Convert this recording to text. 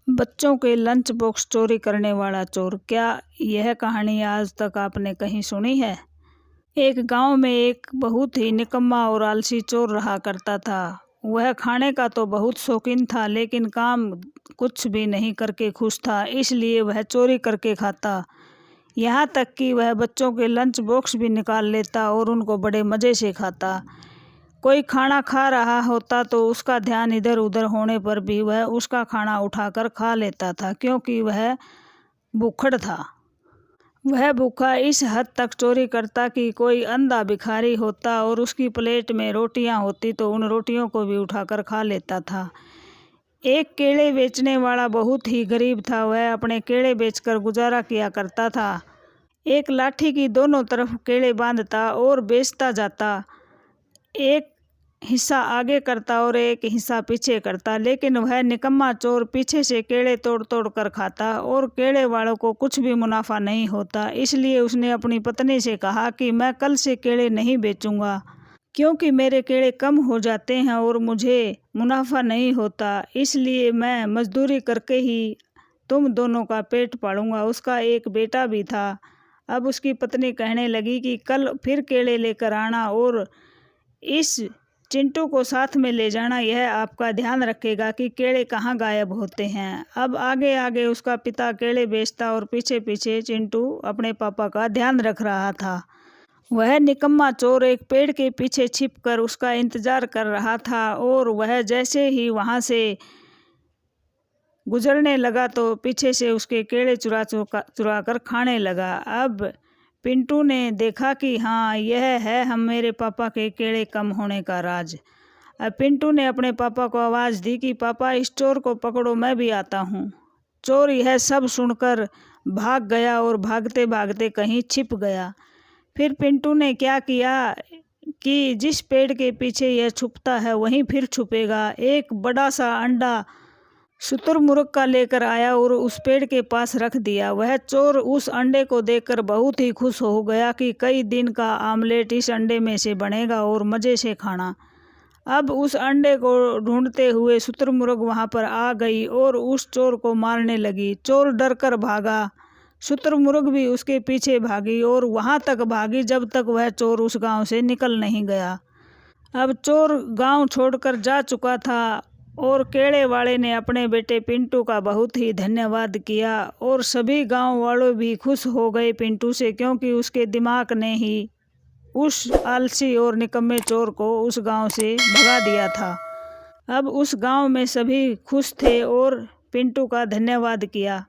बच्चों के lunch box चोरी करने वाला चोर। क्या यह कहानी आज तक आपने कहीं सुनी है? एक गांव में एक बहुत ही निकम्मा और आलसी चोर रहा करता था। वह खाने का तो बहुत शौकीन था, लेकिन काम कुछ भी नहीं करके खुश था, इसलिए वह चोरी करके खाता। यहाँ तक कि वह बच्चों के लंच बॉक्स भी निकाल लेता और उनको बड़े मज़े से खाता। कोई खाना खा रहा होता तो उसका ध्यान इधर उधर होने पर भी वह उसका खाना उठाकर खा लेता था, क्योंकि वह भूखड़ था। वह भूखा इस हद तक चोरी करता कि कोई अंधा भिखारी होता और उसकी प्लेट में रोटियां होती तो उन रोटियों को भी उठाकर खा लेता था। एक केले बेचने वाला बहुत ही गरीब था। वह अपने केले बेचकर गुजारा किया करता था। एक लाठी की दोनों तरफ केले बांधता और बेचता जाता। एक हिस्सा आगे करता और एक हिस्सा पीछे करता, लेकिन वह निकम्मा चोर पीछे से केले तोड़ तोड़ कर खाता और केले वालों को कुछ भी मुनाफा नहीं होता। इसलिए उसने अपनी पत्नी से कहा कि मैं कल से केले नहीं बेचूंगा, क्योंकि मेरे केले कम हो जाते हैं और मुझे मुनाफा नहीं होता। इसलिए मैं मजदूरी करके ही तुम दोनों का पेट पालूंगा। उसका एक बेटा भी था। अब उसकी पत्नी कहने लगी कि कल फिर केले लेकर आना और इस चिंटू को साथ में ले जाना। यह आपका ध्यान रखेगा कि केले कहाँ गायब होते हैं। अब आगे आगे उसका पिता केले बेचता और पीछे पीछे चिंटू अपने पापा का ध्यान रख रहा था। वह निकम्मा चोर एक पेड़ के पीछे छिपकर उसका इंतजार कर रहा था और वह जैसे ही वहां से गुजरने लगा तो पीछे से उसके केले चुरा कर खाने लगा। अब पिंटू ने देखा कि हाँ, यह है हम मेरे पापा के केले कम होने का राज। अब पिंटू ने अपने पापा को आवाज़ दी कि पापा, इस चोर को पकड़ो, मैं भी आता हूँ। चोर यह सब सुनकर भाग गया और भागते भागते कहीं छिप गया। फिर पिंटू ने क्या किया कि जिस पेड़ के पीछे यह छुपता है वहीं फिर छुपेगा। एक बड़ा सा अंडा शुतुरमुर्ग का लेकर आया और उस पेड़ के पास रख दिया। वह चोर उस अंडे को देखकर बहुत ही खुश हो गया कि कई दिन का आमलेट इस अंडे में से बनेगा और मज़े से खाना। अब उस अंडे को ढूंढते हुए शुतुरमुर्ग वहां पर आ गई और उस चोर को मारने लगी। चोर डर कर भागा, शुतुरमुर्ग भी उसके पीछे भागी और वहां तक भागी जब तक वह चोर उस गांव से निकल नहीं गया। अब चोर गांव छोड़कर जा चुका था और केले वाले ने अपने बेटे पिंटू का बहुत ही धन्यवाद किया और सभी गांव वालों भी खुश हो गए पिंटू से, क्योंकि उसके दिमाग ने ही उस आलसी और निकम्मे चोर को उस गांव से भगा दिया था। अब उस गांव में सभी खुश थे और पिंटू का धन्यवाद किया।